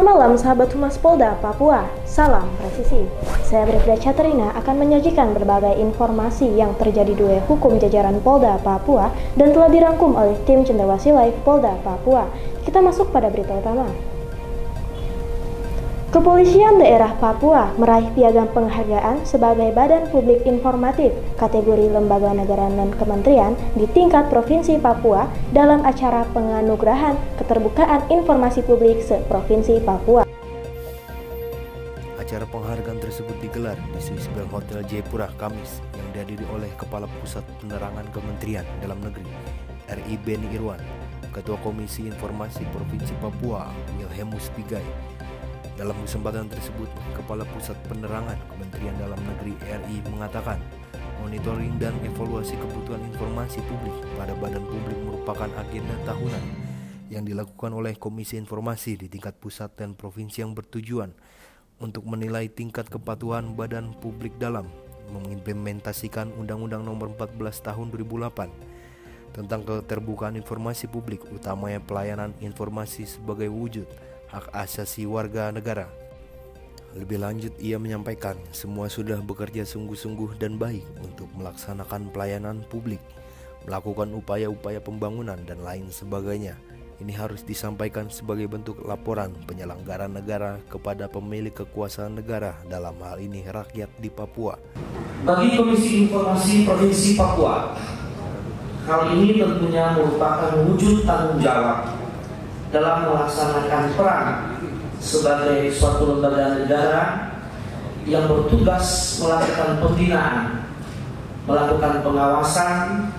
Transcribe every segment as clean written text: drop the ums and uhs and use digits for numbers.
Selamat malam sahabat Humas Polda Papua, salam presisi. Saya Bribda Caterina akan menyajikan berbagai informasi yang terjadi di wilayah hukum jajaran Polda Papua dan telah dirangkum oleh tim Cendrawasih Polda Papua. Kita masuk pada berita utama. Kepolisian Daerah Papua meraih piagam penghargaan sebagai Badan Publik Informatif kategori Lembaga Negara Non-Kementerian di tingkat Provinsi Papua dalam acara penganugerahan keterbukaan informasi publik se-Provinsi Papua. Acara penghargaan tersebut digelar di Swiss Bell Hotel Jayapura Kamis yang dihadiri oleh Kepala Pusat Penerangan Kementerian Dalam Negeri RI Beni Irwan, Ketua Komisi Informasi Provinsi Papua Wilhelmus Pigai. Dalam kesempatan tersebut, Kepala Pusat Penerangan Kementerian Dalam Negeri RI mengatakan, monitoring dan evaluasi kebutuhan informasi publik pada badan publik merupakan agenda tahunan yang dilakukan oleh Komisi Informasi di tingkat pusat dan provinsi yang bertujuan untuk menilai tingkat kepatuhan badan publik dalam mengimplementasikan Undang-Undang Nomor 14 Tahun 2008 tentang keterbukaan informasi publik, utamanya pelayanan informasi sebagai wujud hak asasi warga negara. Lebih lanjut, ia menyampaikan semua sudah bekerja sungguh-sungguh dan baik untuk melaksanakan pelayanan publik, melakukan upaya-upaya pembangunan dan lain sebagainya. Ini harus disampaikan sebagai bentuk laporan penyelenggara negara kepada pemilik kekuasaan negara, dalam hal ini rakyat di Papua. Bagi Komisi Informasi Provinsi Papua, hal ini tentunya merupakan wujud tanggung jawab dalam melaksanakan peran sebagai suatu lembaga negara yang bertugas melakukan pembinaan, melakukan pengawasan,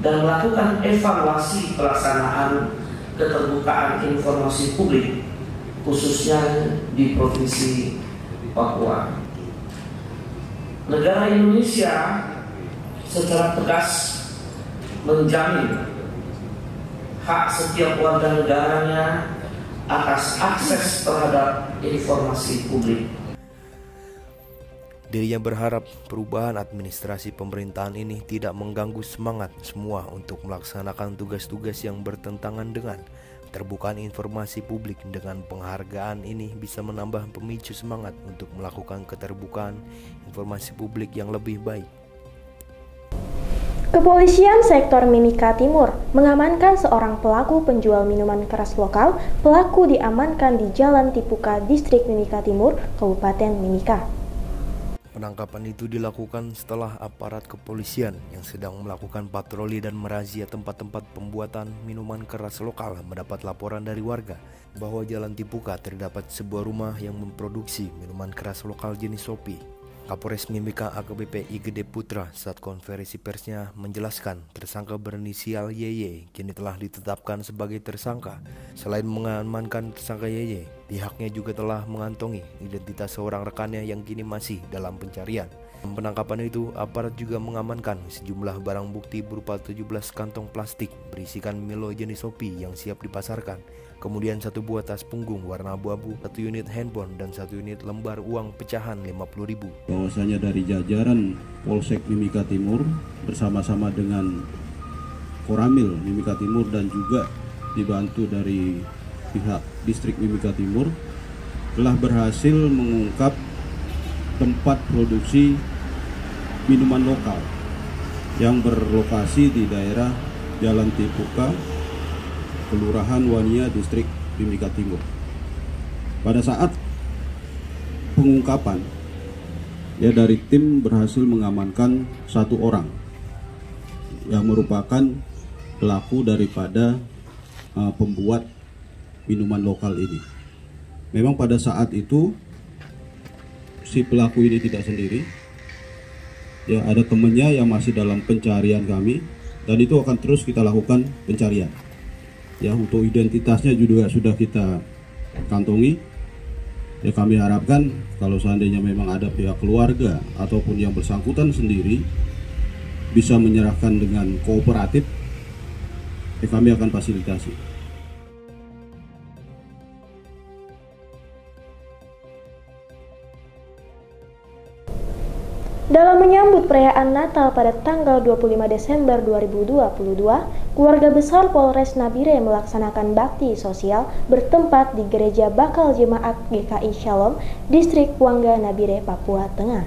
dan melakukan evaluasi pelaksanaan keterbukaan informasi publik, khususnya di Provinsi Papua. Negara Indonesia secara tegas menjamin hak setiap warga negaranya atas akses terhadap informasi publik. Dirinya berharap perubahan administrasi pemerintahan ini tidak mengganggu semangat semua untuk melaksanakan tugas-tugas yang bertentangan dengan keterbukaan informasi publik. Dengan penghargaan ini bisa menambah pemicu semangat untuk melakukan keterbukaan informasi publik yang lebih baik. Kepolisian Sektor Mimika Timur mengamankan seorang pelaku penjual minuman keras lokal. Pelaku diamankan di Jalan Tipuka, Distrik Mimika Timur, Kabupaten Mimika. Penangkapan itu dilakukan setelah aparat kepolisian yang sedang melakukan patroli dan merazia tempat-tempat pembuatan minuman keras lokal mendapat laporan dari warga bahwa Jalan Tipuka terdapat sebuah rumah yang memproduksi minuman keras lokal jenis Sopi. Kapolres Mimika AKBP I Gede Putra saat konferensi persnya menjelaskan tersangka berinisial YY kini telah ditetapkan sebagai tersangka. Selain mengamankan tersangka YY, pihaknya juga telah mengantongi identitas seorang rekannya yang kini masih dalam pencarian. Dalam penangkapan itu, aparat juga mengamankan sejumlah barang bukti berupa 17 kantong plastik berisikan Milo jenis Sopi yang siap dipasarkan. Kemudian satu buah tas punggung warna abu-abu, satu unit handphone, dan satu unit lembar uang pecahan 50.000. Bahwasanya dari jajaran Polsek Mimika Timur bersama-sama dengan Koramil Mimika Timur dan juga dibantu dari pihak Distrik Mimika Timur telah berhasil mengungkap tempat produksi minuman lokal yang berlokasi di daerah Jalan Tipuka, Kelurahan Wania, Distrik Mimika Timur. Pada saat pengungkapan, dari tim berhasil mengamankan satu orang yang merupakan pelaku daripada pembuat minuman lokal ini. Memang pada saat itu si pelaku ini tidak sendiri, ada temannya yang masih dalam pencarian kami, dan itu akan terus kita lakukan pencarian. Untuk identitasnya juga sudah kita kantongi. Kami harapkan kalau seandainya memang ada pihak keluarga ataupun yang bersangkutan sendiri bisa menyerahkan dengan kooperatif, kami akan fasilitasi. Dalam menyambut perayaan Natal pada tanggal 25 Desember 2022, keluarga besar Polres Nabire melaksanakan bakti sosial bertempat di Gereja Bakal Jemaat GKI Shalom, Distrik Wangga Nabire, Papua Tengah.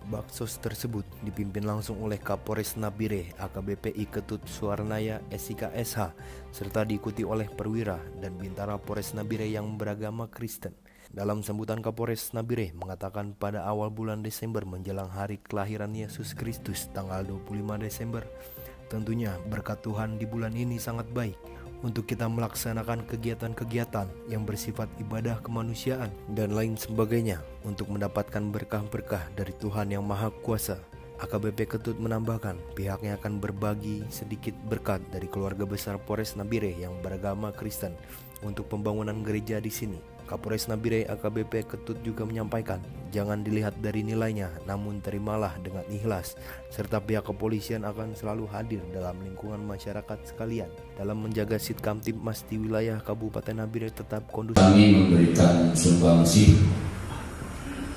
Baksos tersebut dipimpin langsung oleh Kapolres Nabire AKBP I Ketut Suarnaya SIK SH serta diikuti oleh perwira dan bintara Polres Nabire yang beragama Kristen. Dalam sambutan, Kapolres Nabire mengatakan pada awal bulan Desember menjelang hari kelahiran Yesus Kristus tanggal 25 Desember, tentunya berkat Tuhan di bulan ini sangat baik untuk kita melaksanakan kegiatan-kegiatan yang bersifat ibadah kemanusiaan dan lain sebagainya untuk mendapatkan berkah-berkah dari Tuhan yang Maha Kuasa. AKBP Ketut menambahkan pihaknya akan berbagi sedikit berkat dari keluarga besar Polres Nabire yang beragama Kristen untuk pembangunan gereja di sini. Kapolres Nabire AKBP Ketut juga menyampaikan, jangan dilihat dari nilainya, namun terimalah dengan ikhlas, serta pihak kepolisian akan selalu hadir dalam lingkungan masyarakat sekalian dalam menjaga Sidkamtibmas di wilayah Kabupaten Nabire tetap kondusif. Kami memberikan sumbangsih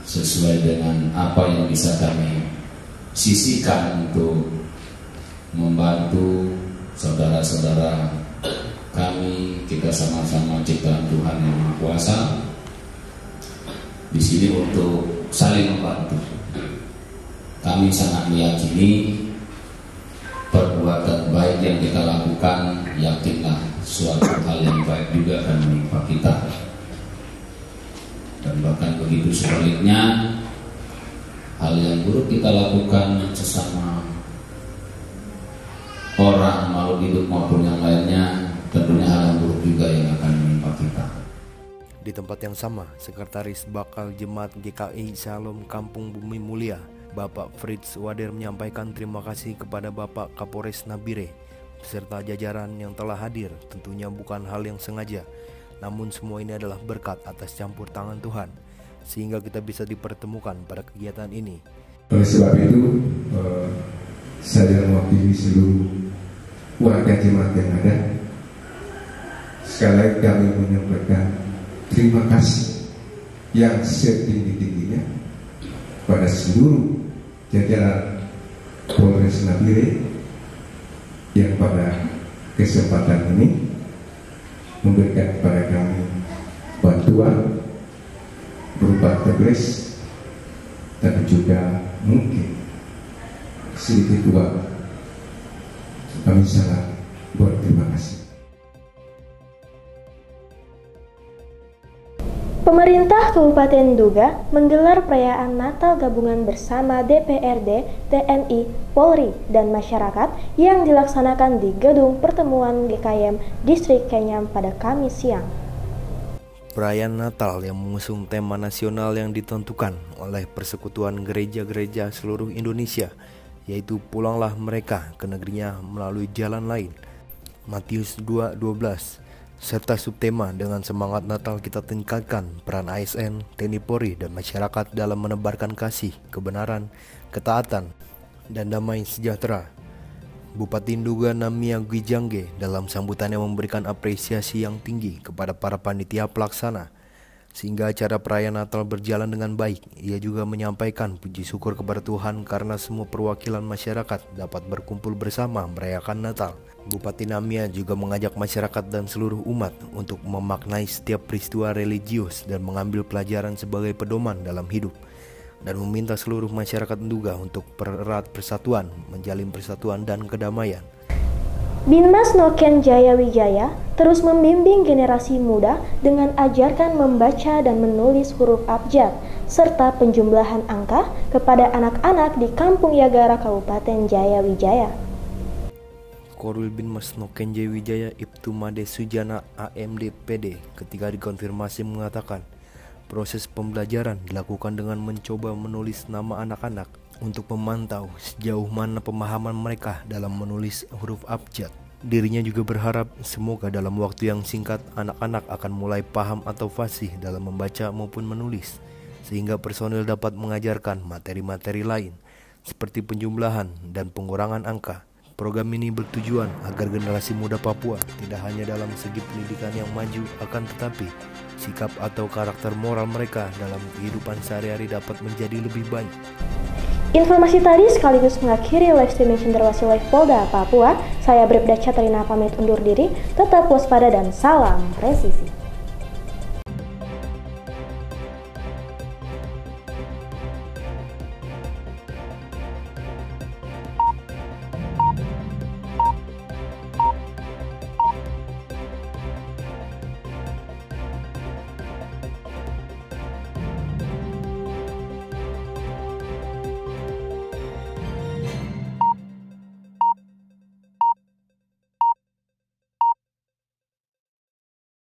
sesuai dengan apa yang bisa kami sisihkan untuk membantu saudara-saudara kami. Kita sama-sama ciptaan Tuhan yang Maha Kuasa di sini untuk saling membantu. Kami sangat meyakini perbuatan baik yang kita lakukan, yakinlah suatu hal yang baik juga akan menimpa kita. Dan bahkan begitu sebaliknya, hal yang buruk kita lakukan sesama orang, makhluk hidup maupun yang lainnya, tentunya hal yang buruk juga yang akan menimpa kita. Di tempat yang sama, Sekretaris Bakal Jemaat GKI Shalom Kampung Bumi Mulia, Bapak Fritz Wader menyampaikan terima kasih kepada Bapak Kapolres Nabire beserta jajaran yang telah hadir. Tentunya bukan hal yang sengaja, namun semua ini adalah berkat atas campur tangan Tuhan, sehingga kita bisa dipertemukan pada kegiatan ini. Oleh sebab itu, saya mewakili seluruh warga jemaat yang ada. Sekali lagi kami menyampaikan terima kasih yang setinggi-tingginya pada seluruh jajaran Polres Nabire yang pada kesempatan ini memberikan kepada kami bantuan berupa tables dan juga mungkin sedikit uang. Kami sangat berterima kasih. Pemerintah Kabupaten Duga menggelar perayaan Natal gabungan bersama DPRD, TNI, Polri, dan masyarakat yang dilaksanakan di Gedung Pertemuan GKM Distrik Kenyam pada Kamis siang. Perayaan Natal yang mengusung tema nasional yang ditentukan oleh Persekutuan Gereja-Gereja seluruh Indonesia, yaitu pulanglah mereka ke negerinya melalui jalan lain, Matius 2:12, serta subtema dengan semangat Natal kita tingkatkan peran ASN, TNI Polri, dan masyarakat dalam menebarkan kasih, kebenaran, ketaatan, dan damai sejahtera. Bupati Nduga Namia Gwijangge dalam sambutannya memberikan apresiasi yang tinggi kepada para panitia pelaksana sehingga acara perayaan Natal berjalan dengan baik. Ia juga menyampaikan puji syukur kepada Tuhan karena semua perwakilan masyarakat dapat berkumpul bersama merayakan Natal. Bupati Namia juga mengajak masyarakat dan seluruh umat untuk memaknai setiap peristiwa religius dan mengambil pelajaran sebagai pedoman dalam hidup, dan meminta seluruh masyarakat Nduga untuk pererat persatuan, menjalin persatuan dan kedamaian. Binmas Noken Jaya Wijaya terus membimbing generasi muda dengan ajarkan membaca dan menulis huruf abjad serta penjumlahan angka kepada anak-anak di Kampung Yagara Kabupaten Jaya Wijaya. Korwil Binmas Noken Jaya Wijaya Ibtu Made Sujana AMD PD ketika dikonfirmasi mengatakan proses pembelajaran dilakukan dengan mencoba menulis nama anak-anak untuk memantau sejauh mana pemahaman mereka dalam menulis huruf abjad. Dirinya juga berharap semoga dalam waktu yang singkat anak-anak akan mulai paham atau fasih dalam membaca maupun menulis, sehingga personil dapat mengajarkan materi-materi lain seperti penjumlahan dan pengurangan angka. Program ini bertujuan agar generasi muda Papua tidak hanya dalam segi pendidikan yang maju, akan tetapi sikap atau karakter moral mereka dalam kehidupan sehari-hari dapat menjadi lebih baik. Informasi tadi sekaligus mengakhiri live streaming Cenderawasih Live Polda Papua. Saya Bribda Catrina pamit undur diri, tetap waspada dan salam presisi.